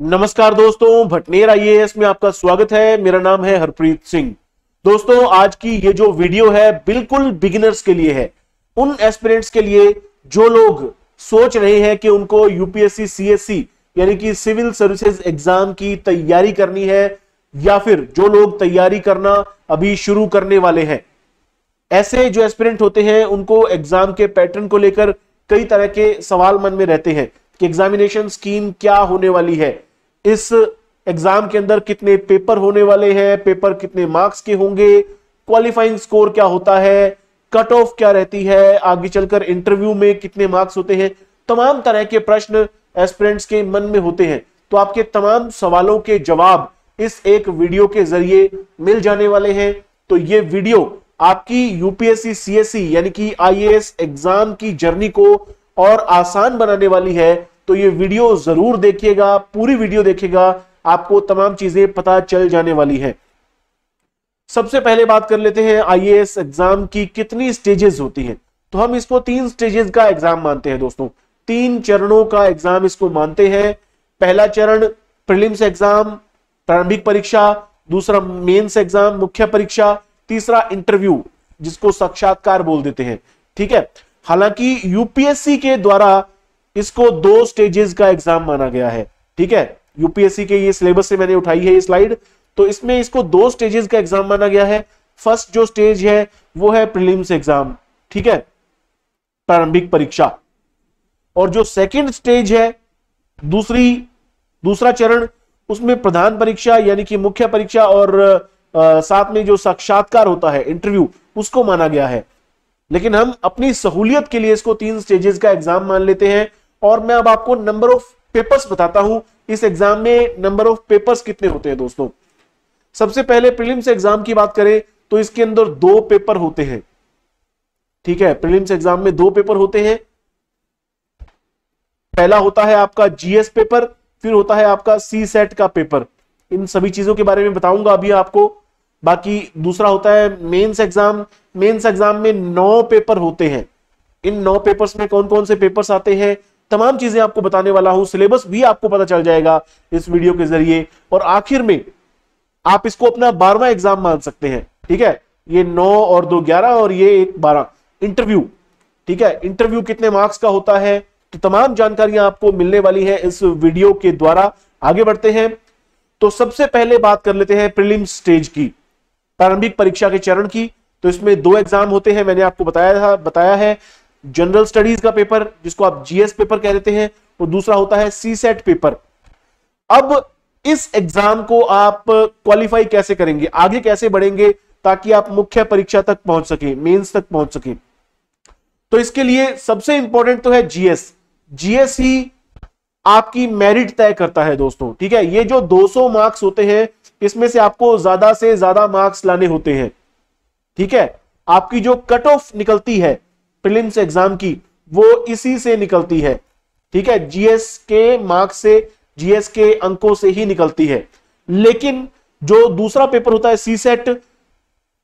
नमस्कार दोस्तों, भटनेर आईएएस में आपका स्वागत है। मेरा नाम है हरप्रीत सिंह। दोस्तों, आज की ये जो वीडियो है बिल्कुल बिगिनर्स के लिए है, उन एस्पिरेंट्स के लिए जो लोग सोच रहे हैं कि उनको यूपीएससी सीएससी यानी कि सिविल सर्विसेज एग्जाम की तैयारी करनी है, या फिर जो लोग तैयारी करना अभी शुरू करने वाले हैं। ऐसे जो एस्पिरेंट होते हैं उनको एग्जाम के पैटर्न को लेकर कई तरह के सवाल मन में रहते हैं कि एग्जामिनेशन स्कीम क्या होने वाली है, इस एग्जाम के अंदर कितने पेपर होने वाले हैं, पेपर कितने मार्क्स के होंगे, क्वालिफाइंग स्कोर क्या होता है, कट ऑफ क्या रहती है, आगे चलकर इंटरव्यू में कितने मार्क्स होते हैं। तमाम तरह के प्रश्न एस्पिरेंट्स के मन में होते हैं। तो आपके तमाम सवालों के जवाब इस एक वीडियो के जरिए मिल जाने वाले हैं। तो ये वीडियो आपकी यूपीएससी सीएससी यानी कि आईएएस एग्जाम की जर्नी को और आसान बनाने वाली है। तो ये वीडियो जरूर देखिएगा, पूरी वीडियो देखिएगा, आपको तमाम चीजें पता चल जाने वाली है। सबसे पहले बात कर लेते हैं आईएएस एग्जाम की कितनी स्टेजेस होती हैं। तो हम इसको 3 स्टेजेस का एग्जाम मानते हैं दोस्तों, 3 चरणों का एग्जाम इसको मानते हैं। पहला चरण प्रीलिम्स एग्जाम, प्रारंभिक परीक्षा, दूसरा मेंस एग्जाम, मुख्य परीक्षा, तीसरा इंटरव्यू जिसको साक्षात्कार बोल देते हैं। ठीक है, हालांकि यूपीएससी के द्वारा इसको 2 स्टेजेस का एग्जाम माना गया है। ठीक है, यूपीएससी के ये सिलेबस से मैंने उठाई है ये स्लाइड, तो इसमें इसको 2 स्टेजेस का एग्जाम माना गया है। फर्स्ट जो स्टेज है वो है प्रीलिम्स एग्जाम, ठीक है, प्रारंभिक परीक्षा। और जो सेकंड स्टेज है, दूसरा चरण, उसमें प्रधान परीक्षा यानी कि मुख्य परीक्षा और साथ में जो साक्षात्कार होता है इंटरव्यू, उसको माना गया है। लेकिन हम अपनी सहूलियत के लिए इसको 3 स्टेजेस का एग्जाम मान लेते हैं। और मैं अब आपको नंबर ऑफ पेपर्स बताता हूं। इस एग्जाम में नंबर ऑफ पेपर्स कितने होते हैं दोस्तों। सबसे पहले प्रीलिम्स एग्जाम की बात करें तो इसके अंदर 2 पेपर होते हैं। ठीक है, प्रीलिम्स एग्जाम में 2 पेपर होते हैं। पहला होता है आपका जीएस पेपर, फिर होता है आपका सी सेट का पेपर। इन सभी चीजों के बारे में बताऊंगा अभी आपको। बाकी दूसरा होता है मेंस एग्जाम। मेंस एग्जाम में 9 पेपर होते हैं। इन 9 पेपर्स में कौन कौन से पेपर्स आते हैं, तमाम चीजें आपको बताने वाला हूं। सिलेबस भी आपको पता चल जाएगा इस वीडियो के जरिए। और आखिर में आप इसको अपना 12वां एग्जाम मान सकते हैं। ठीक है, ये 9 और 2 11 और ये 1 12 इंटरव्यू। ठीक है, इंटरव्यू कितने मार्क्स का होता है, तो तमाम जानकारियां आपको मिलने वाली है इस वीडियो के द्वारा। आगे बढ़ते हैं तो सबसे पहले बात कर लेते हैं प्रीलिम्स स्टेज की, प्रारंभिक परीक्षा के चरण की। तो इसमें 2 एग्जाम होते हैं, मैंने आपको बताया है। जनरल स्टडीज का पेपर जिसको आप जीएस पेपर कह देते हैं, और दूसरा होता है सी सेट पेपर। अब इस एग्जाम को आप क्वालिफाई कैसे करेंगे, आगे कैसे बढ़ेंगे ताकि आप मुख्य परीक्षा तक पहुंच सके, मेंस तक पहुंच सके। तो इसके लिए सबसे इंपॉर्टेंट तो है जीएस। जीएस ही आपकी मेरिट तय करता है दोस्तों। ठीक है, ये जो 200 मार्क्स होते हैं इसमें से आपको ज्यादा से ज्यादा मार्क्स लाने होते हैं। ठीक है, आपकी जो कट ऑफ निकलती है प्रीलिम्स एग्जाम की, वो इसी से निकलती है। ठीक है, जीएस के मार्क्स से, जीएस के अंकों से ही निकलती है। लेकिन जो दूसरा पेपर होता है सी सेट,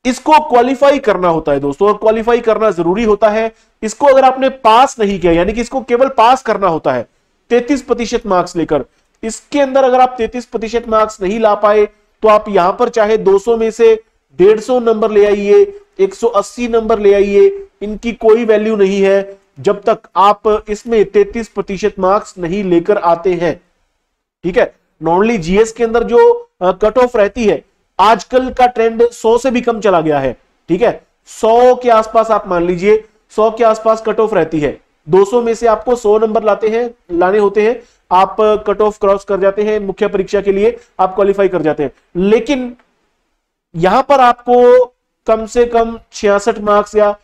इसको क्वालिफाई करना होता है दोस्तों, और क्वालिफाई करना जरूरी होता है। इसको अगर आपने पास नहीं किया, यानी कि इसको केवल पास करना होता है 33% मार्क्स लेकर, इसके अंदर अगर आप 33% मार्क्स नहीं ला पाए तो आप यहां पर चाहे 200 में से 150 नंबर ले आइए, 180 नंबर ले आइए, इनकी कोई वैल्यू नहीं है जब तक आप इसमें 33% मार्क्स नहीं लेकर आते हैं। ठीक है, नॉर्मली जीएस के अंदर जो कट ऑफ रहती है, आजकल का ट्रेंड 100 से भी कम चला गया है। ठीक है, 100 के आसपास आप मान लीजिए, 100 के आसपास कट ऑफ रहती है। 200 में से आपको 100 नंबर लाने होते हैं, आप कट ऑफ क्रॉस कर जाते हैं, मुख्य परीक्षा के लिए आप क्वालिफाई कर जाते हैं। लेकिन यहां पर आपको कम से कम 66 मार्क्स या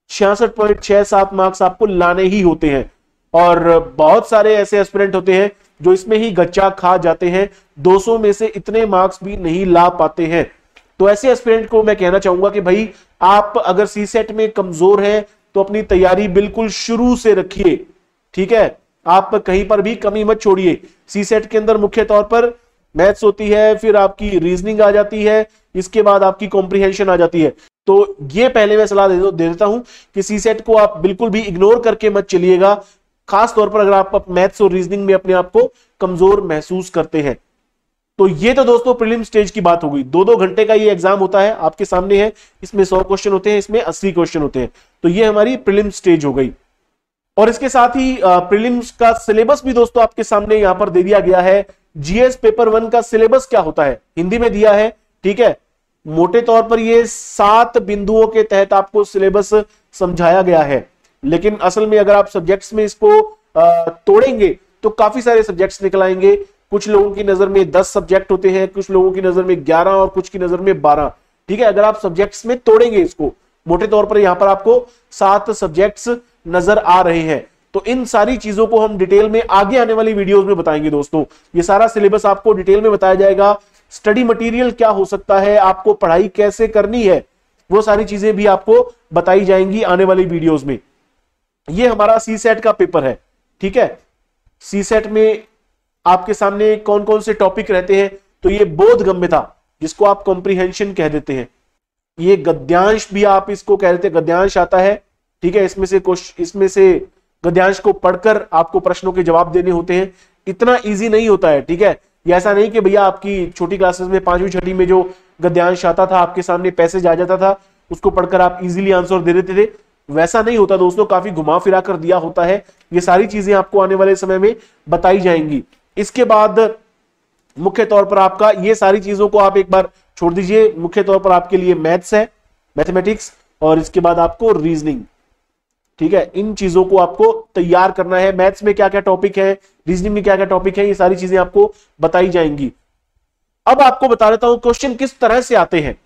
66.67 मार्क्स आपको लाने ही होते हैं। और बहुत सारे ऐसे एस्पिरेंट होते हैं जो इसमें ही गच्चा खा जाते हैं, 200 में से इतने मार्क्स भी नहीं ला पाते हैं। तो ऐसे एस्पिरेंट को मैं कहना चाहूंगा कि भाई, आप अगर सी सेट में कमजोर हैं तो अपनी तैयारी बिल्कुल शुरू से रखिए। ठीक है, आप कहीं पर भी कमी मत छोड़िए। सी सेट के अंदर मुख्य तौर पर मैथ्स होती है, फिर आपकी रीजनिंग आ जाती है, इसके बाद आपकी कॉम्प्रिहेंशन आ जाती है। तो ये पहले मैं सलाह दे देता हूं कि सी सेट को आप बिल्कुल भी इग्नोर करके मत चलिएगा। खास तौर पर अगर आप मैथ्स और रीजनिंग में अपने आप को कमजोर महसूस करते हैं। तो ये तो दोस्तों प्रीलिम स्टेज की बात हो गई। 2-2 घंटे का ये एग्जाम होता है, आपके सामने है, इसमें 100 क्वेश्चन होते हैं, इसमें 80 क्वेश्चन होते हैं। तो ये हमारी प्रीलिम स्टेज हो गई। और इसके साथ ही प्रीलिम्स का सिलेबस भी दोस्तों आपके सामने यहां पर दे दिया गया है। जीएस पेपर 1 का सिलेबस क्या होता है हिंदी में दिया है, ठीक है। मोटे तौर पर ये 7 बिंदुओं के तहत आपको सिलेबस समझाया गया है, लेकिन असल में अगर आप सब्जेक्ट्स में इसको तोड़ेंगे तो काफी सारे सब्जेक्ट्स निकल आएंगे। कुछ लोगों की नजर में 10 सब्जेक्ट होते हैं, कुछ लोगों की नजर में 11 और कुछ की नजर में 12, ठीक है। अगर आप सब्जेक्ट्स में तोड़ेंगे इसको, मोटे तौर पर यहां पर आपको 7 सब्जेक्ट्स नजर आ रहे हैं। तो इन सारी चीजों को हम डिटेल में आगे आने वाली वीडियोस में बताएंगे दोस्तों। ये सारा सिलेबस आपको डिटेल में बताया जाएगा। स्टडी मटेरियल क्या हो सकता है, आपको पढ़ाई कैसे करनी है, वो सारी चीजें भी आपको बताई जाएंगी आने वाली वीडियोस में। ये हमारा सी सेट का पेपर है, ठीक है। सी सेट में आपके सामने कौन कौन से टॉपिक रहते हैं, तो ये बोधगम्यता, जिसको आप कॉम्प्रिहेंशन कह देते हैं, ये गद्यांश भी आप इसको कह देते हैं, गद्यांश आता है, ठीक है। इसमें से गद्यांश को पढ़कर आपको प्रश्नों के जवाब देने होते हैं। इतना इजी नहीं होता है, ठीक है। ये ऐसा नहीं कि भैया आपकी छोटी क्लासेस में 5वीं 6वीं में जो गद्यांश आता था, आपके सामने पैसेज आ जाता था, उसको पढ़कर आप इजीली आंसर दे देते थे, वैसा नहीं होता दोस्तों। काफी घुमा फिरा कर दिया होता है। ये सारी चीजें आपको आने वाले समय में बताई जाएंगी। इसके बाद मुख्य तौर पर आपका ये सारी चीजों को आप एक बार छोड़ दीजिए। मुख्य तौर पर आपके लिए मैथ्स है, मैथमेटिक्स, और इसके बाद आपको रीजनिंग, ठीक है। इन चीजों को आपको तैयार करना है। मैथ्स में क्या क्या टॉपिक है, रीजनिंग में क्या क्या टॉपिक है, ये सारी चीजें आपको बताई जाएंगी। अब आपको बता देता हूं क्वेश्चन किस तरह से आते हैं।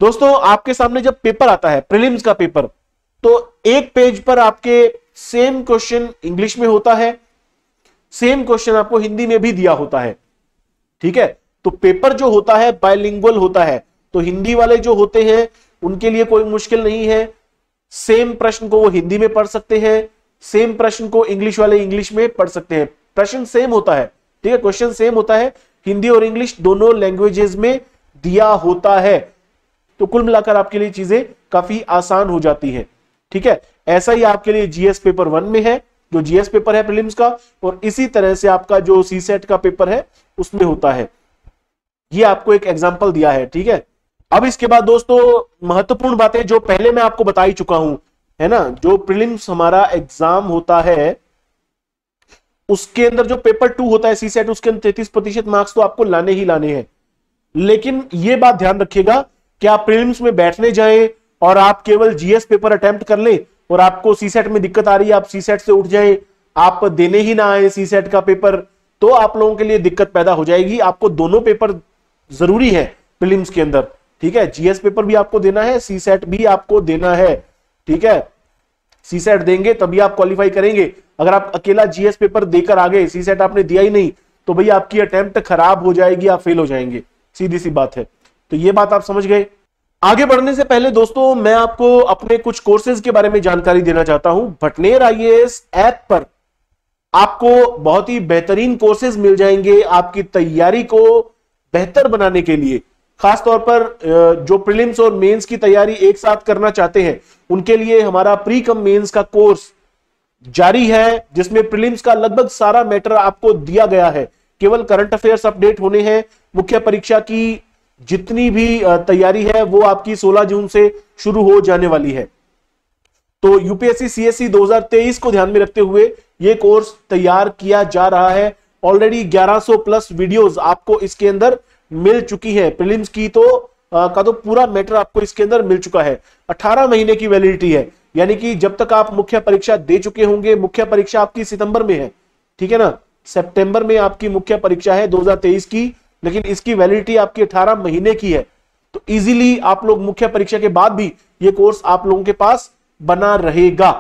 दोस्तों आपके सामने जब पेपर आता है, प्रीलिम्स का पेपर, तो एक पेज पर आपके सेम क्वेश्चन इंग्लिश में होता है, सेम क्वेश्चन आपको हिंदी में भी दिया होता है, ठीक है। तो पेपर जो होता है बाइलिंगुअल होता है, तो हिंदी वाले जो होते हैं उनके लिए कोई मुश्किल नहीं है। सेम प्रश्न को वो हिंदी में पढ़ सकते हैं, सेम प्रश्न को इंग्लिश वाले इंग्लिश में पढ़ सकते हैं। प्रश्न सेम होता है, ठीक है, क्वेश्चन सेम होता है, हिंदी और इंग्लिश दोनों लैंग्वेजेस में दिया होता है। तो कुल मिलाकर आपके लिए चीजें काफी आसान हो जाती हैं, ठीक है। ऐसा ही आपके लिए जीएस पेपर 1 में है, जो जीएस पेपर है प्रीलिम्स का, और इसी तरह से आपका जो सी सेट का पेपर है उसमें होता है। ये आपको एक एग्जांपल दिया है, ठीक है। अब इसके बाद दोस्तों महत्वपूर्ण बातें जो पहले मैं आपको बता ही चुका हूं, है ना। जो प्रीलिम्स हमारा एग्जाम होता है उसके अंदर जो पेपर 2 होता है सी सेट, उसके अंदर 33% मार्क्स तो आपको लाने ही लाने हैं। लेकिन यह बात ध्यान रखिएगा कि आप प्रीलिम्स में बैठने जाएं और आप केवल जीएस पेपर अटेम्प्ट कर लें और आपको सी सेट में दिक्कत आ रही है, आप सी सेट से उठ जाएं, आप देने ही ना आए सी सेट का पेपर, तो आप लोगों के लिए दिक्कत पैदा हो जाएगी। आपको दोनों पेपर जरूरी है प्रीलिम्स के अंदर, ठीक है। जीएस पेपर भी आपको देना है, सी सेट भी आपको देना है, ठीक है। सी सेट देंगे तभी आप क्वालिफाई करेंगे। अगर आप अकेला जीएस पेपर देकर आ गए, सी सेट आपने दिया ही नहीं, तो भैया आपकी अटेम्प्ट खराब हो जाएगी, आप फेल हो जाएंगे, सीधी सी बात है। तो ये बात आप समझ गए। आगे बढ़ने से पहले दोस्तों मैं आपको अपने कुछ कोर्सेज के बारे में जानकारी देना चाहता हूं। भटनेर आईएएस ऐप पर आपको बहुत ही बेहतरीन कोर्सेज मिल जाएंगे आपकी तैयारी को बेहतर बनाने के लिए। खासतौर पर जो प्रीलिम्स और मेंस की तैयारी एक साथ करना चाहते हैं उनके लिए हमारा प्री कम मेंस का कोर्स जारी है, जिसमें प्रीलिम्स का लगभग सारा मैटर आपको दिया गया है। केवल करंट अफेयर्स अपडेट होने हैं। मुख्य परीक्षा की जितनी भी तैयारी है वो आपकी 16 जून से शुरू हो जाने वाली है। तो यूपीएससी सीएससी 2023 को ध्यान में रखते हुए यह कोर्स तैयार किया जा रहा है। ऑलरेडी 1100 प्लस वीडियोस आपको इसके अंदर मिल चुकी है। प्रीलिम्स की तो पूरा मैटर आपको इसके अंदर मिल चुका है। 18 महीने की वैलिडिटी है, यानी कि जब तक आप मुख्य परीक्षा दे चुके होंगे। मुख्य परीक्षा आपकी सितंबर में है, ठीक है ना, सितंबर में आपकी मुख्य परीक्षा है 2023 की, लेकिन इसकी वैलिडिटी आपकी 18 महीने की है। तो इजीली आप लोग मुख्य परीक्षा के बाद भी ये कोर्स आप लोगों के पास बना रहेगा।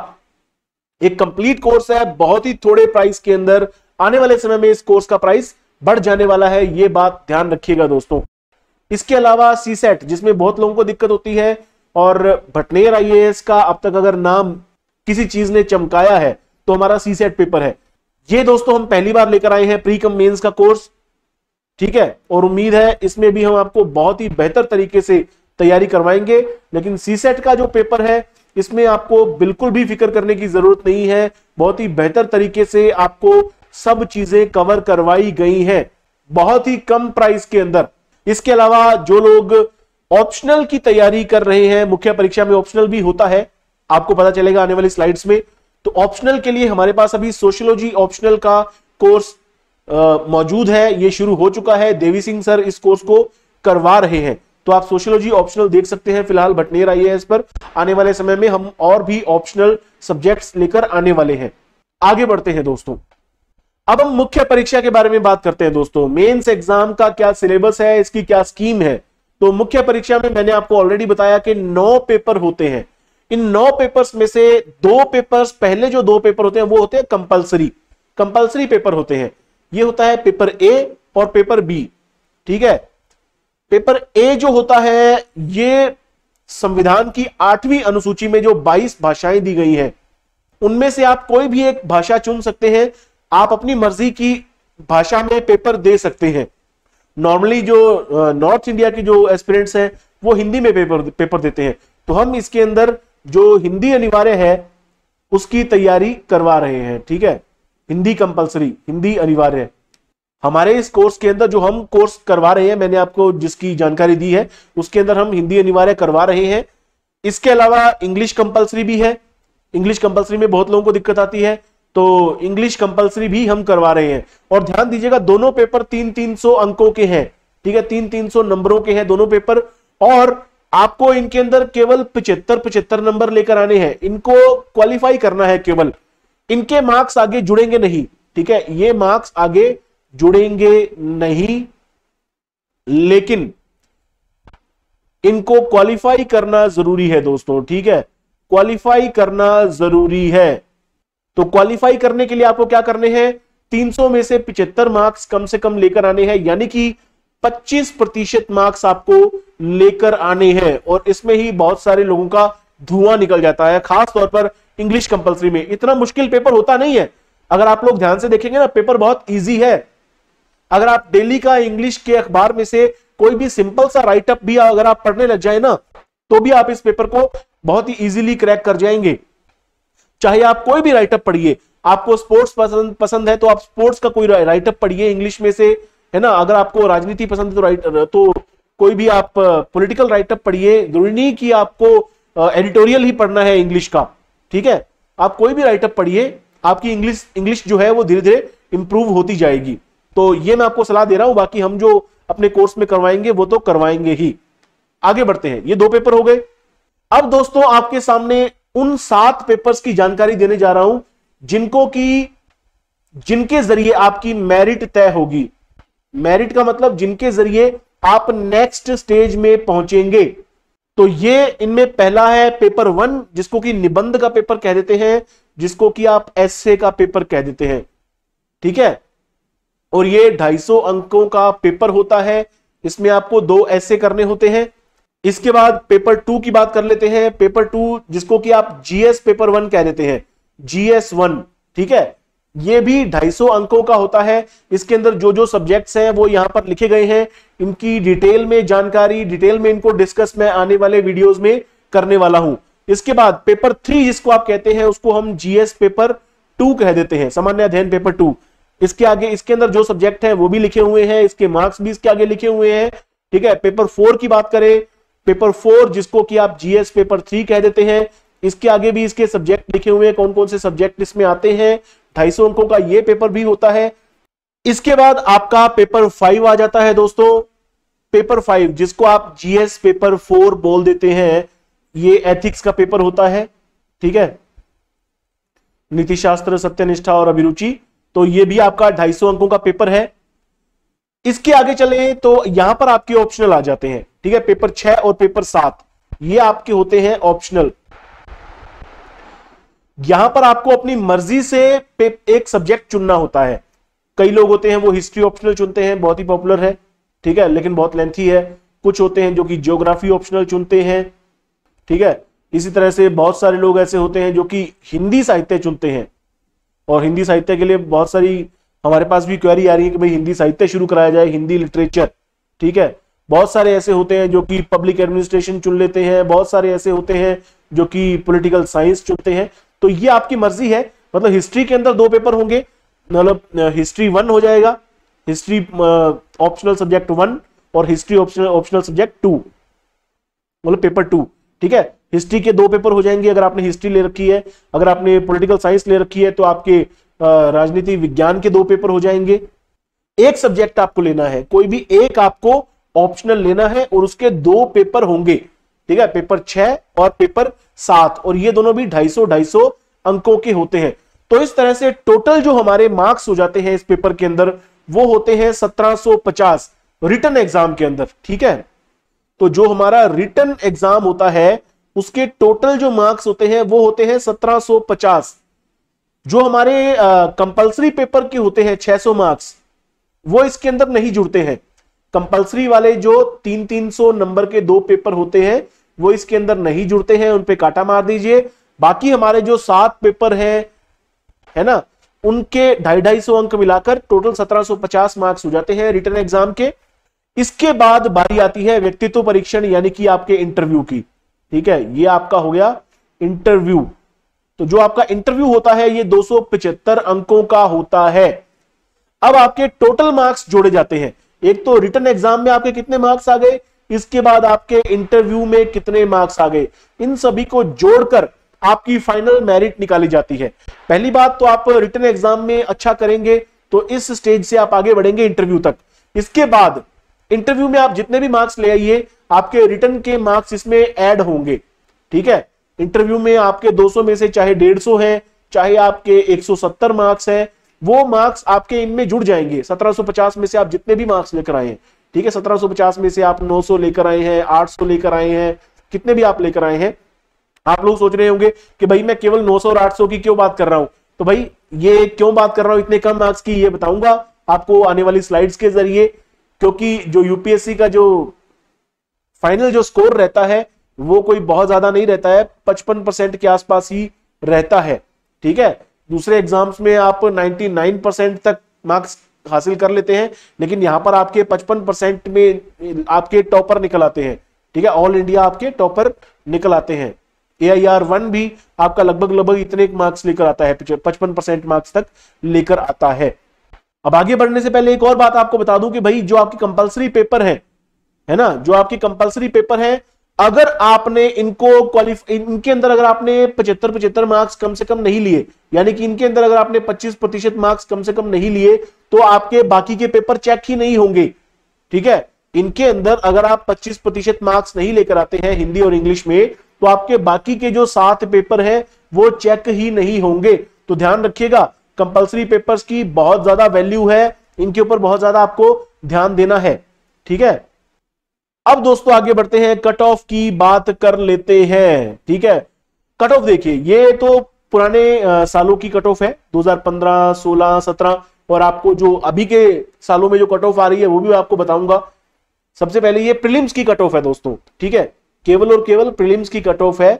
एक कंप्लीट कोर्स है, बहुत ही थोड़े प्राइस के अंदर। आने वाले समय में इस कोर्स का प्राइस बढ़ जाने वाला है, ये बात ध्यान रखिएगा दोस्तों। इसके अलावा सी सेट, जिसमें बहुत लोगों को दिक्कत होती है, और भटनेर आईएएस का अब तक अगर नाम किसी चीज ने चमकाया है तो हमारा सी सेट पेपर है। ये दोस्तों हम पहली बार लेकर आए हैं प्री कम मेंस का कोर्स, ठीक है, और उम्मीद है इसमें भी हम आपको बहुत ही बेहतर तरीके से तैयारी करवाएंगे। लेकिन सी सेट का जो पेपर है इसमें आपको बिल्कुल भी फिक्र करने की जरूरत नहीं है। बहुत ही बेहतर तरीके से आपको सब चीजें कवर करवाई गई हैं बहुत ही कम प्राइस के अंदर। इसके अलावा जो लोग ऑप्शनल की तैयारी कर रहे हैं, मुख्य परीक्षा में ऑप्शनल भी होता है, आपको पता चलेगा आने वाली स्लाइड्स में। तो ऑप्शनल के लिए हमारे पास अभी सोशियोलॉजी ऑप्शनल का कोर्स मौजूद है, ये शुरू हो चुका है। देवी सिंह सर इस कोर्स को करवा रहे हैं, तो आप सोशियोलॉजी ऑप्शनल देख सकते हैं। फिलहाल भटनेर आईएएस पर आने वाले समय में हम और भी ऑप्शनल सब्जेक्ट्स लेकर आने वाले हैं। आगे बढ़ते हैं दोस्तों, अब हम मुख्य परीक्षा के बारे में बात करते हैं दोस्तों। मेंस एग्जाम का क्या सिलेबस है, इसकी क्या स्कीम है। तो मुख्य परीक्षा में मैंने आपको ऑलरेडी बताया कि 9 पेपर होते हैं। इन 9 पेपर्स में से 2 पेपर्स, पहले जो 2 पेपर होते हैं वो होते हैं कंपल्सरी पेपर होते हैं। ये होता है पेपर ए और पेपर बी, ठीक है। पेपर ए जो होता है ये संविधान की 8वीं अनुसूची में जो 22 भाषाएं दी गई हैं उनमें से आप कोई भी एक भाषा चुन सकते हैं। आप अपनी मर्जी की भाषा में पेपर दे सकते हैं। नॉर्मली जो नॉर्थ इंडिया के जो एस्पिरेंट्स हैं वो हिंदी में पेपर देते हैं, तो हम इसके अंदर जो हिंदी अनिवार्य है उसकी तैयारी करवा रहे हैं, ठीक है। हिंदी कंपलसरी, हिंदी अनिवार्य है। हमारे इस कोर्स के अंदर जो हम कोर्स करवा रहे हैं, मैंने आपको जिसकी जानकारी दी है उसके अंदर हम हिंदी अनिवार्य करवा रहे हैं। इसके अलावा इंग्लिश कंपलसरी भी है। इंग्लिश कंपलसरी में बहुत लोगों को दिक्कत आती है, तो इंग्लिश कंपलसरी भी हम करवा रहे हैं। और ध्यान दीजिएगा, दोनों पेपर 300-300 अंकों के हैं, ठीक है। 300-300 नंबरों के हैं दोनों पेपर, और आपको इनके अंदर केवल 75-75 नंबर लेकर आने हैं। इनको क्वालिफाई करना है केवल, इनके मार्क्स आगे जुड़ेंगे नहीं, ठीक है। ये मार्क्स आगे जुड़ेंगे नहीं, लेकिन इनको क्वालिफाई करना जरूरी है दोस्तों, ठीक है। क्वालिफाई करना जरूरी है। तो क्वालिफाई करने के लिए आपको क्या करने हैं, 300 में से 75 मार्क्स कम से कम लेकर आने हैं, यानी कि 25% मार्क्स आपको लेकर आने हैं। और इसमें ही बहुत सारे लोगों का धुआं निकल जाता है, खास तौर पर इंग्लिश कंपलसरी में। इतना मुश्किल पेपर होता नहीं है, अगर आप लोग ध्यान से देखेंगे ना, पेपर बहुत इजी है। अगर आप डेली का इंग्लिश के अखबार में से कोई भी सिंपल सा राइटअप भी अगर आप पढ़ने लग जाए ना, तो भी आप इस पेपर को बहुत ही इजीली क्रैक कर जाएंगे। चाहे आप कोई भी राइटअप पढ़िए, आपको स्पोर्ट्स पसंद है तो आप स्पोर्ट्स का कोई राइटअप पढ़िए इंग्लिश में से, है ना। अगर आपको राजनीति पसंद है तो कोई भी आप पॉलिटिकल राइटअप पढ़िए। जरूरी नहीं कि आपको एडिटोरियल ही पढ़ना है इंग्लिश का, ठीक है। आप कोई भी राइटअप पढ़िए, आपकी इंग्लिश जो है वो धीरे धीरे इंप्रूव होती जाएगी। तो ये मैं आपको सलाह दे रहा हूं, बाकी हम जो अपने कोर्स में करवाएंगे वो तो करवाएंगे ही। आगे बढ़ते हैं, ये 2 पेपर हो गए। अब दोस्तों आपके सामने उन 7 पेपर्स की जानकारी देने जा रहा हूं जिनके जरिए आपकी मेरिट तय होगी। मेरिट का मतलब जिनके जरिए आप नेक्स्ट स्टेज में पहुंचेंगे। तो ये इनमें पहला है पेपर 1, जिसको कि निबंध का पेपर कह देते हैं, जिसको कि आप एस्से का पेपर कह देते हैं, ठीक है। और ये 250 अंकों का पेपर होता है। इसमें आपको 2 एस्से करने होते हैं। इसके बाद पेपर 2 की बात कर लेते हैं। पेपर 2 जिसको कि आप जीएस पेपर 1 कह देते हैं, जीएस 1, ठीक है। ये भी 250 अंकों का होता है। इसके अंदर जो जो सब्जेक्ट्स हैं वो यहां पर लिखे गए हैं। इनकी डिटेल में जानकारी, डिटेल में इनको डिस्कस मैं आने वाले वीडियोस में करने वाला हूं। इसके बाद पेपर 3 जिसको आप कहते हैं, उसको हम जीएस पेपर 2 कह देते हैं, सामान्य अध्ययन पेपर 2। इसके आगे इसके अंदर जो सब्जेक्ट है वो भी लिखे हुए हैं, इसके मार्क्स भी इसके आगे लिखे हुए हैं, ठीक है। पेपर 4 की बात करें, पेपर 4 जिसको कि आप जीएस पेपर 3 कह देते हैं, इसके आगे भी इसके सब्जेक्ट लिखे हुए हैं, कौन कौन से सब्जेक्ट इसमें आते हैं। 250 अंकों का ये पेपर भी होता है। इसके बाद आपका पेपर 5 आ जाता है दोस्तों। पेपर 5 जिसको आप जीएस पेपर 4 बोल देते हैं, ये एथिक्स का पेपर होता है, ठीक है। नीतिशास्त्र, सत्यनिष्ठा और अभिरुचि, तो ये भी आपका 250 अंकों का पेपर है। इसके आगे चले तो यहां पर आपके ऑप्शनल आ जाते हैं, ठीक है। पेपर 6 और पेपर 7 ये आपके होते हैं ऑप्शनल। यहां पर आपको अपनी मर्जी से एक सब्जेक्ट चुनना होता है। कई लोग होते हैं वो हिस्ट्री ऑप्शनल चुनते हैं, बहुत ही पॉपुलर है, ठीक है, लेकिन बहुत लेंथी है। कुछ होते हैं जो कि ज्योग्राफी ऑप्शनल चुनते हैं, ठीक है। इसी तरह से बहुत सारे लोग ऐसे होते हैं जो कि हिंदी साहित्य चुनते हैं, और हिंदी साहित्य के लिए बहुत सारी हमारे पास भी क्वेरी आ रही है कि भाई हिंदी साहित्य शुरू कराया जाए, हिंदी लिटरेचर, ठीक है। बहुत सारे ऐसे होते हैं जो कि पब्लिक एडमिनिस्ट्रेशन चुन लेते हैं, बहुत सारे ऐसे होते हैं जो कि पॉलिटिकल साइंस चुनते हैं। तो ये आपकी मर्जी है। मतलब हिस्ट्री के अंदर 2 पेपर होंगे, मतलब हिस्ट्री 1 हो जाएगा, हिस्ट्री ऑप्शनल सब्जेक्ट 1 और हिस्ट्री ऑप्शनल सब्जेक्ट 2, मतलब पेपर 2। ठीक है, हिस्ट्री के 2 पेपर हो जाएंगे अगर आपने हिस्ट्री ले रखी है। अगर आपने पॉलिटिकल साइंस ले रखी है तो आपके राजनीति विज्ञान के 2 पेपर हो जाएंगे। एक सब्जेक्ट आपको लेना है, कोई भी एक आपको ऑप्शनल लेना है और उसके 2 पेपर होंगे। ठीक है, पेपर 6 और पेपर 7, और ये दोनों भी 250-250 अंकों के होते हैं। तो इस तरह से टोटल जो हमारे मार्क्स हो जाते हैं इस पेपर के अंदर वो होते हैं 1750 रिटन एग्जाम के अंदर। ठीक है, तो जो हमारा रिटन एग्जाम होता है उसके टोटल जो मार्क्स होते हैं वो होते हैं 1750। जो हमारे कंपलसरी पेपर के होते हैं 600 मार्क्स, वो इसके अंदर नहीं जुड़ते हैं। कंपलसरी वाले जो 300-300 नंबर के 2 पेपर होते हैं वो इसके अंदर नहीं जुड़ते हैं, उन पे काटा मार दीजिए। बाकी हमारे जो 7 पेपर हैं, है ना, उनके 250 अंक मिलाकर टोटल 1750 मार्क्स हो जाते हैं रिटन एग्जाम के। इसके बाद बारी आती है व्यक्तित्व परीक्षण यानी कि आपके इंटरव्यू की। ठीक है, ये आपका हो गया इंटरव्यू। तो जो आपका इंटरव्यू होता है ये 275 अंकों का होता है। अब आपके टोटल मार्क्स जोड़े जाते हैं। एक तो रिटन एग्जाम में आपके कितने मार्क्स आ गए, इसके बाद आपके इंटरव्यू में कितने मार्क्स आ गए, इन सभी को जोड़कर आपकी फाइनल मेरिट निकाली जाती है। पहली बात तो आप रिटन एग्जाम में अच्छा करेंगे तो इस स्टेज से आप आगे बढ़ेंगे इंटरव्यू तक। इसके बाद इंटरव्यू में आप जितने भी मार्क्स ले आइए आपके रिटन के मार्क्स इसमें ऐड होंगे। ठीक है, इंटरव्यू में आपके 200 में से चाहे 150 है, चाहे आपके 170 मार्क्स है, वो मार्क्स आपके इनमें जुड़ जाएंगे। 1750 में से आप जितने भी मार्क्स लेकर आए हैं, ठीक है, 1750 में से आप 900 लेकर आए हैं, 800 लेकर आए हैं, कितने भी आप लेकर आए हैं। आप लोग सोच रहे होंगे कि भाई मैं केवल 900 और 800 की क्यों बात कर रहा हूं, तो भाई ये क्यों बात कर रहा हूं इतने कम मार्क्स की, ये बताऊंगा आपको आने वाली स्लाइड्स के जरिए। क्योंकि जो यूपीएससी का जो फाइनल जो स्कोर रहता है वो कोई बहुत ज्यादा नहीं रहता है, 55% के आसपास ही रहता है। ठीक है, दूसरे एग्जाम्स में आप 99% तक मार्क्स हासिल कर लेते हैं, लेकिन यहां पर आपके 55% में आपके टॉपर निकल आते हैं। ठीक है, ऑल इंडिया आपके टॉपर निकल आते हैं। AIR1 भी आपका लगभग इतने मार्क्स लेकर आता है, 55% मार्क्स तक लेकर आता है। अब आगे बढ़ने से पहले एक और बात आपको बता दूं कि भाई जो आपकी कंपलसरी पेपर है ना, जो आपकी कंपलसरी पेपर है, अगर आपने इनके अंदर अगर आपने 75 मार्क्स कम से कम नहीं लिए, यानी कि इनके अंदर अगर आपने 25% मार्क्स कम से कम नहीं लिए, तो आपके बाकी के पेपर चेक ही नहीं होंगे। ठीक है, इनके अंदर अगर आप 25% मार्क्स नहीं लेकर आते हैं हिंदी और इंग्लिश में, तो आपके बाकी के जो 7 पेपर है वो चेक ही नहीं होंगे। तो ध्यान रखिएगा, कंपलसरी पेपर्स की बहुत ज्यादा वैल्यू है, इनके ऊपर बहुत ज्यादा आपको ध्यान देना है। ठीक है, अब दोस्तों आगे बढ़ते हैं, कट ऑफ की बात कर लेते हैं। ठीक है, कट ऑफ देखिए, ये तो पुराने सालों की कट ऑफ है, 2015, 16, 17, और आपको जो अभी के सालों में जो कट ऑफ आ रही है वो भी आपको बताऊंगा। सबसे पहले ये प्रीलिम्स की कट ऑफ है दोस्तों। ठीक है, केवल और केवल प्रीलिम्स की कट ऑफ है।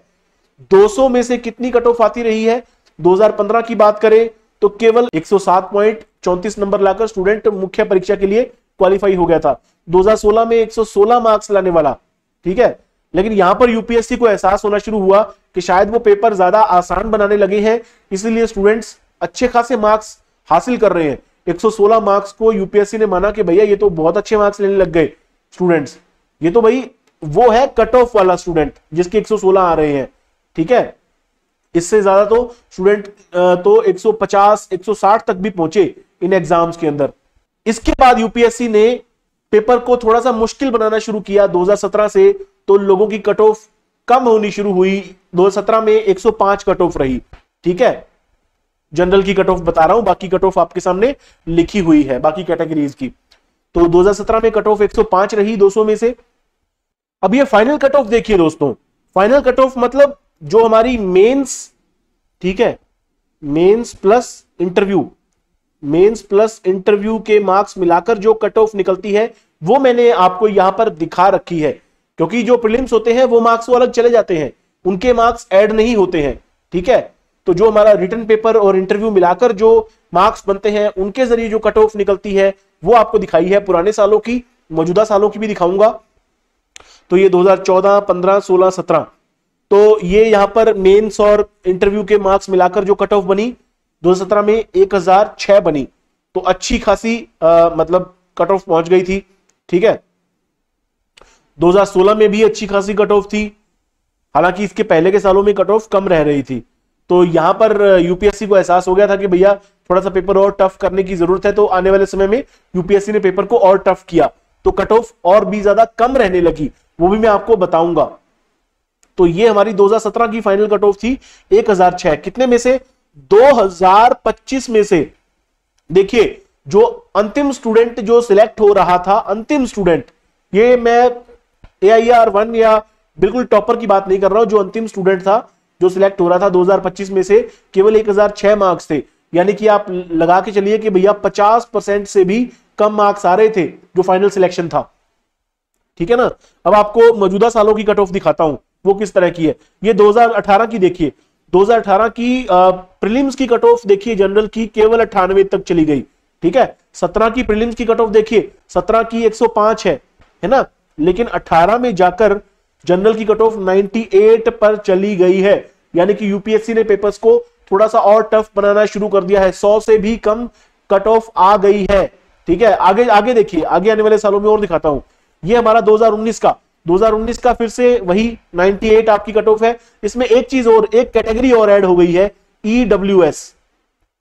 200 में से कितनी कट ऑफ आती रही है, 2015 की बात करें तो केवल 107.34 नंबर लाकर स्टूडेंट मुख्य परीक्षा के लिए क्वालिफाई हो गया था। 2016 में 116 मार्क्स लाने वाला। ठीक है, लेकिन यहां पर यूपीएससी को एहसास होना शुरू हुआ कि शायद वो पेपर ज्यादा आसान बनाने लगे हैं, इसलिए स्टूडेंट्स अच्छे खासे मार्क्स हासिल कर रहे हैं। 116 मार्क्स को यूपीएससी ने माना कि भैया ये तो बहुत अच्छे मार्क्स लेने लग गए स्टूडेंट्स, ये तो भाई वो है कट ऑफ वाला स्टूडेंट जिसके 116 आ रहे हैं। ठीक है, इससे ज्यादा तो स्टूडेंट तो 150, 160 तक भी पहुंचे इन एग्जाम्स के अंदर। इसके बाद यूपीएससी ने पेपर को थोड़ा सा मुश्किल बनाना शुरू किया 2017 से, तो लोगों की कट ऑफ कम होनी शुरू हुई। 2017 में 105 कट ऑफ रही। ठीक है, जनरल की कट ऑफ बता रहा हूं, बाकी कट ऑफ आपके सामने लिखी हुई है बाकी कैटेगरीज की। तो 2017 में कट ऑफ 105 रही 200 में से। अब ये फाइनल कट ऑफ देखिए दोस्तों, फाइनल कट ऑफ मतलब जो हमारी मेंस, ठीक है, mains plus interview, mains plus interview के मार्क्स मिलाकर जो कट ऑफ निकलती है वो मैंने आपको यहां पर दिखा रखी है। क्योंकि जो प्रीलिम्स होते हैं वो मार्क्स वो अलग चले जाते हैं, उनके मार्क्स ऐड नहीं होते हैं। ठीक है, तो जो हमारा रिटन पेपर और इंटरव्यू मिलाकर जो मार्क्स बनते हैं उनके जरिए जो कट ऑफ निकलती है वो आपको दिखाई है, पुराने सालों की, मौजूदा सालों की भी दिखाऊंगा। तो ये 2014, 15, 16, 17, तो ये यहां पर मेंस और इंटरव्यू के मार्क्स मिलाकर जो कट ऑफ बनी 2017 में 1006 बनी, तो अच्छी खासी मतलब कट ऑफ पहुंच गई थी। ठीक है, 2016 में भी अच्छी खासी कट ऑफ थी, हालांकि इसके पहले के सालों में कट ऑफ कम रह रही थी। तो यहां पर यूपीएससी को एहसास हो गया था कि भैया थोड़ा सा पेपर और टफ करने की जरूरत है, तो आने वाले समय में यूपीएससी ने पेपर को और टफ किया, तो कट ऑफ और भी ज्यादा कम रहने लगी, वो भी मैं आपको बताऊंगा। तो ये हमारी 2017 की फाइनल कट ऑफ थी 1006, कितने में से? 2025 में से। देखिए जो अंतिम स्टूडेंट जो सिलेक्ट हो रहा था, अंतिम स्टूडेंट, ये मैं AIR 1 या बिल्कुल टॉपर की बात नहीं कर रहा हूं, जो अंतिम स्टूडेंट था जो सिलेक्ट हो रहा था 2025 में से केवल 1006 मार्क्स थे, यानी कि आप लगा के चलिए कि भैया 50% से भी कम मार्क्स आ रहे थे जो फाइनल सिलेक्शन था। ठीक है ना। अब आपको मौजूदा सालों की कट ऑफ दिखाता हूं वो किस तरह की है। ये 2018 की देखिए, 2018 की प्रीलिम्स की कट ऑफ देखिए, जनरल की केवल 98 तक चली गई। ठीक है, 17 की प्रीलिम्स की कट ऑफ देखिए, 17 की 105 है ना, लेकिन 18 में जाकर जनरल की कट ऑफ 98 पर चली गई है, यानी कि यूपीएससी ने पेपर्स को थोड़ा सा और टफ बनाना शुरू कर दिया है, 100 से भी कम कट ऑफ आ गई है। ठीक है, आगे आगे देखिए, आगे आने वाले सालों में और दिखाता हूं। ये हमारा 2019 का फिर से वही 98 आपकी कट ऑफ है। इसमें एक चीज और, एक कैटेगरी और ऐड हो गई है, EWS।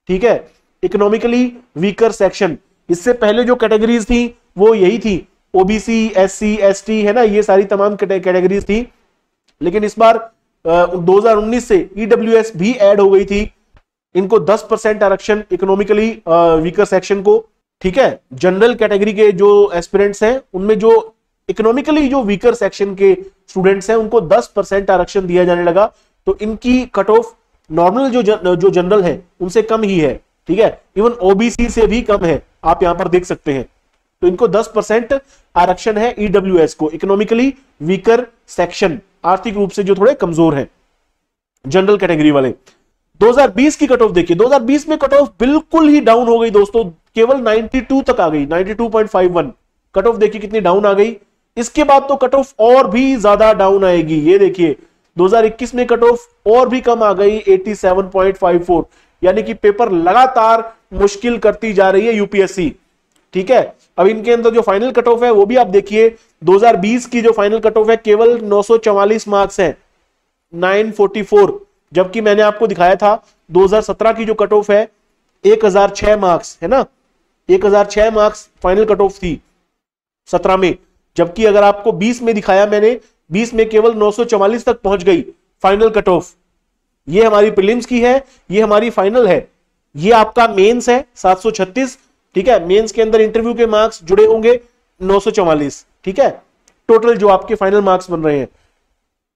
ठीक है, इकोनॉमिकली वीकर सेक्शन। इससे पहले जो कैटेगरीज थी वो यही थी, OBC, SC, ST, है ना, ये सारी तमाम कैटेगरीज थी, लेकिन इस बार 2019 से EWS भी ऐड हो गई थी। इनको 10% आरक्षण इकोनॉमिकली वीकर सेक्शन को। ठीक है, जनरल कैटेगरी के जो एस्पिरेंट्स हैं उनमें जो इकोनॉमिकली जो वीकर सेक्शन के स्टूडेंट्स हैं उनको 10% आरक्षण दिया जाने लगा, तो इनकी कट ऑफ नॉर्मल जो जनरल है उनसे कम ही है। ठीक है, इवन OBC से भी कम है, आप यहां पर देख सकते हैं। तो इनको 10% आरक्षण है EWS को, इकोनॉमिकली वीकर सेक्शन, आर्थिक रूप से जो थोड़े कमजोर हैं जनरल कैटेगरी वाले। 2020 की कट ऑफ देखिए, 2020 में कट ऑफ बिल्कुल ही डाउन हो गई दोस्तों, केवल 92 तक आ गई, 92.51 कट ऑफ देखिए कितनी डाउन आ गई। इसके बाद तो कट ऑफ और भी ज्यादा डाउन आएगी, ये देखिए 2021 में कट ऑफ और भी कम आ गई 87.54, यानी कि पेपर लगातार मुश्किल करती जा रही है यूपीएससी। ठीक है, अब इनके अंदर जो फाइनल कट ऑफ है वो भी आप देखिए, 2020 की जो फाइनल कट ऑफ है केवल 944 मार्क्स है, 944, जबकि मैंने आपको दिखाया था 2017 की जो कट ऑफ है 1006 मार्क्स है ना, 1006 मार्क्स फाइनल कट ऑफ थी 17 में, जबकि अगर आपको 20 में दिखाया मैंने, 20 में केवल 944 तक पहुंच गई फाइनल कट ऑफ। ये हमारी प्रीलिम्स की है, ये हमारी फाइनल है। ये आपका मेंस है 736। ठीक है, मेंस के अंदर इंटरव्यू के मार्क्स जुड़े होंगे 944। ठीक है, टोटल जो आपके फाइनल मार्क्स बन रहे हैं।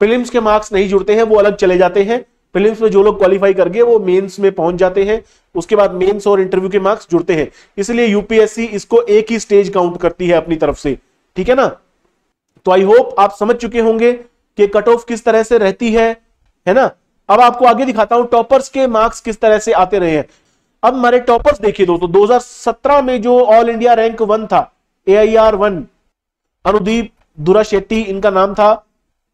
प्रीलिम्स के मार्क्स नहीं जुड़ते हैं, वो अलग चले जाते हैं। प्रीलिम्स में जो लोग क्वालिफाई कर गए वो मेंस में पहुंच जाते हैं, उसके बाद मेंस और इंटरव्यू के मार्क्स जुड़ते हैं, इसलिए यूपीएससी इसको एक ही स्टेज काउंट करती है अपनी तरफ से। ठीक है ना। तो आई होप आप समझ चुके होंगे कि कट ऑफ किस तरह से रहती है ना। अब आपको आगे दिखाता हूं टॉपर्स के मार्क्स किस तरह से आते रहे हैं। अब हमारे टॉपर्स देखिए दोस्तों, 2017 में जो ऑल इंडिया रैंक 1 था, AIR 1, अनुदीप दुरा शेट्टी इनका नाम था।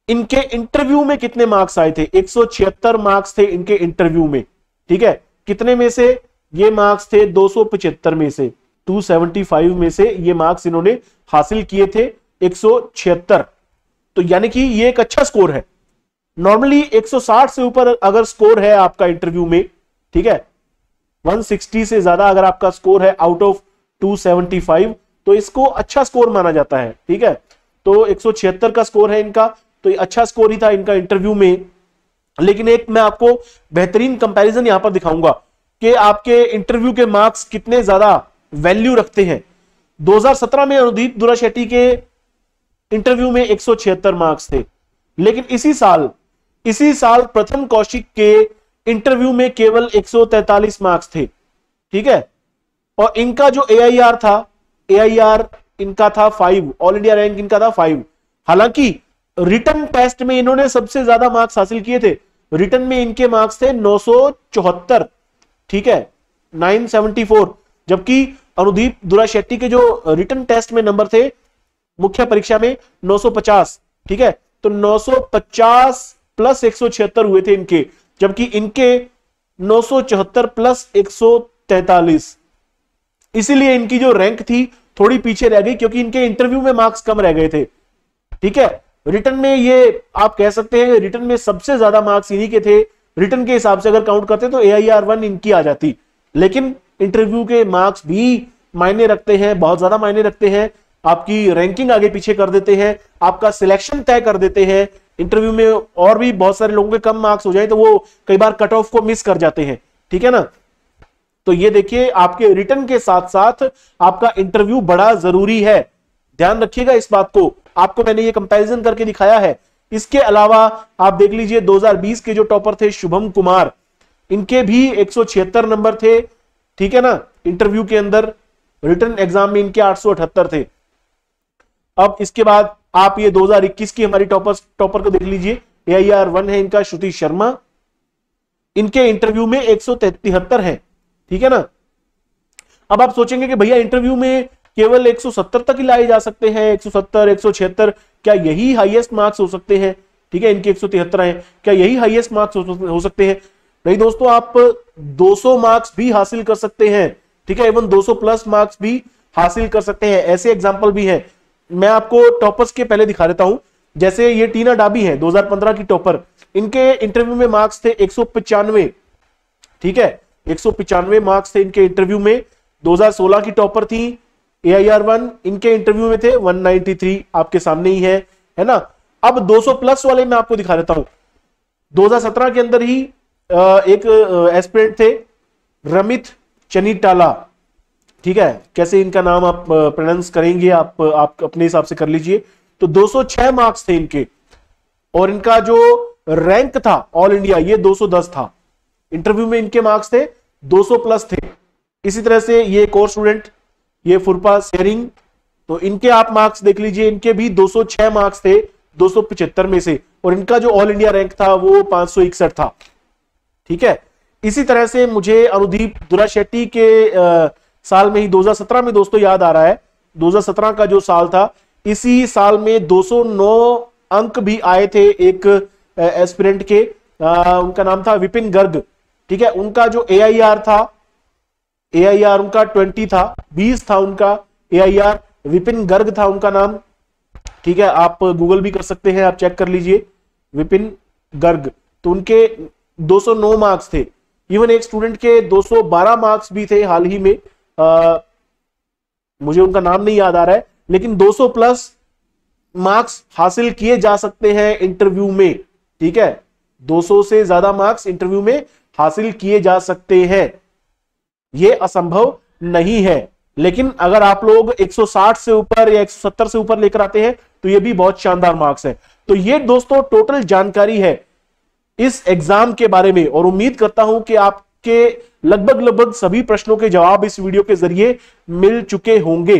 इनके इंटरव्यू में कितने मार्क्स आए थे? 176 मार्क्स थे इनके इंटरव्यू में। ठीक है, कितने में से? ये मार्क्स थे 275 में से, 275 में से ये मार्क्स इन्होंने हासिल किए थे, 176। तो यानी कि ये एक अच्छा स्कोर है। नॉर्मली 160 से ऊपर अगर स्कोर है आपका इंटरव्यू में, ठीक है, 160 से ज्यादा अगर आपका स्कोर है आउट ऑफ 275, तो इसको अच्छा स्कोर माना जाता है। ठीक है, तो 176 का स्कोर है इनका, तो ये अच्छा स्कोर ही था इनका इंटरव्यू में। लेकिन एक मैं आपको बेहतरीन कंपैरिजन यहां पर दिखाऊंगा कि आपके इंटरव्यू के मार्क्स कितने ज्यादा वैल्यू रखते हैं। 2017 में अनुदीप दुरा शेट्टी के इंटरव्यू में 176 मार्क्स थे, लेकिन इसी साल प्रथम कौशिक के इंटरव्यू में केवल 143 मार्क्स थे। ठीक है, और इनका जो AIR था, AIR इनका था 5, ऑल इंडिया रैंक इनका था 5। हालांकि रिटन टेस्ट में इन्होंने सबसे ज्यादा मार्क्स हासिल किए थे, रिटन में इनके मार्क्स थे 974। ठीक है, 974, जबकि अनुदीप दुरा शेट्टी के जो रिटन टेस्ट में नंबर थे मुख्य परीक्षा में 950। ठीक है, तो 950 प्लस 176 हुए थे इनके, जबकि इनके 974 प्लस 143। इसीलिए इनकी जो रैंक थी थोड़ी पीछे रह गई, क्योंकि इनके इंटरव्यू में मार्क्स कम रह गए थे। ठीक है, रिटर्न में ये आप कह सकते हैं रिटर्न में सबसे ज्यादा मार्क्स इन्हीं के थे। रिटर्न के हिसाब से अगर काउंट करते तो AIR1 इनकी आ जाती, लेकिन इंटरव्यू के मार्क्स भी मायने रखते हैं, बहुत ज्यादा मायने रखते हैं। आपकी रैंकिंग आगे पीछे कर देते हैं, आपका सिलेक्शन तय कर देते हैं। इंटरव्यू में और भी बहुत सारे लोगों के कम मार्क्स हो जाए तो वो कई बार कट ऑफ को मिस कर जाते हैं। ठीक है ना, तो ये देखिए आपके रिटर्न के साथ साथ आपका इंटरव्यू बड़ा जरूरी है, ध्यान रखिएगा इस बात को। आपको मैंने ये कंपैरिजन करके दिखाया है। इसके अलावा आप देख लीजिए 2020 के जो टॉपर थे शुभम कुमार, इनके भी 176 नंबर थे। ठीक है ना, इंटरव्यू के अंदर, रिटर्न एग्जाम में इनके 878 थे। अब इसके बाद आप ये 2021 की हमारी टॉपर को देख लीजिए, AIR1 है इनका श्रुति शर्मा, इनके इंटरव्यू में 173 है। ठीक है ना, अब आप सोचेंगे कि भैया इंटरव्यू में केवल 170 तक ही लाए जा सकते हैं, 170 176, क्या यही हाईएस्ट मार्क्स हो सकते हैं? ठीक है, इनके 173 हैं, क्या यही हाईएस्ट मार्क्स हो सकते हैं? नहीं दोस्तों, आप 200 मार्क्स भी हासिल कर सकते हैं। ठीक है, इवन 200 प्लस मार्क्स भी हासिल कर सकते हैं, ऐसे एग्जाम्पल भी हैं। मैं आपको टॉपर्स के पहले दिखा देता हूं। जैसे ये टीना डाबी है 2015 की टॉपर, इनके इंटरव्यू में मार्क्स थे 195। ठीक है, 195 मार्क्स थे इनके इंटरव्यू में। 2016 की टॉपर थी AIR1, इनके इंटरव्यू में थे 193, आपके सामने ही है ना। अब 200 प्लस वाले मैं आपको दिखा देता हूं। 2017 के अंदर ही एक एस्पिरेंट थे रमित चनीटाला। ठीक है, कैसे इनका नाम आप प्रोनाउंस करेंगे आप अपने हिसाब से कर लीजिए। तो 206 मार्क्स थे इनके, और इनका जो रैंक था ऑल इंडिया ये 210 था। इंटरव्यू में इनके मार्क्स थे 200 प्लस थे। इसी तरह से ये एक और स्टूडेंट, ये फुरपा शेरिंग, तो इनके आप मार्क्स देख लीजिए, इनके भी 206 मार्क्स थे 275 में से, और इनका जो ऑल इंडिया रैंक था वो 561 था। ठीक है, इसी तरह से मुझे अनुदीप दुरा शेट्टी के साल में ही 2017 में दोस्तों याद आ रहा है, 2017 का जो साल था, इसी साल में 209 अंक भी आए थे एक एस्पिरेंट के, उनका नाम था विपिन गर्ग। ठीक है, उनका जो AIR था, AIR उनका 20 था, 20 था उनका AIR, विपिन गर्ग था उनका नाम। ठीक है, आप गूगल भी कर सकते हैं, आप चेक कर लीजिए विपिन गर्ग। तो उनके 209 मार्क्स थे। इवन एक स्टूडेंट के 212 मार्क्स भी थे हाल ही में, मुझे उनका नाम नहीं याद आ रहा है, लेकिन 200 प्लस मार्क्स हासिल किए जा सकते हैं इंटरव्यू में। ठीक है, 200 से ज्यादा मार्क्स इंटरव्यू में हासिल किए जा सकते हैं, यह असंभव नहीं है। लेकिन अगर आप लोग 160 से ऊपर या 170 से ऊपर लेकर आते हैं तो यह भी बहुत शानदार मार्क्स है। तो ये दोस्तों टोटल जानकारी है इस एग्जाम के बारे में, और उम्मीद करता हूं कि आपके लगभग सभी प्रश्नों के जवाब इस वीडियो के जरिए मिल चुके होंगे,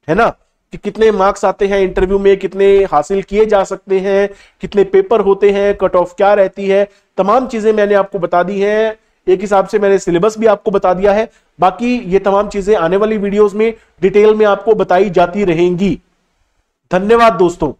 है ना, कि कितने मार्क्स आते हैं इंटरव्यू में, कितने हासिल किए जा सकते हैं, कितने पेपर होते हैं, कट ऑफ क्या रहती है, तमाम चीजें मैंने आपको बता दी हैं। एक हिसाब से मैंने सिलेबस भी आपको बता दिया है। बाकी ये तमाम चीजें आने वाली वीडियोस में डिटेल में आपको बताई जाती रहेंगी। धन्यवाद दोस्तों।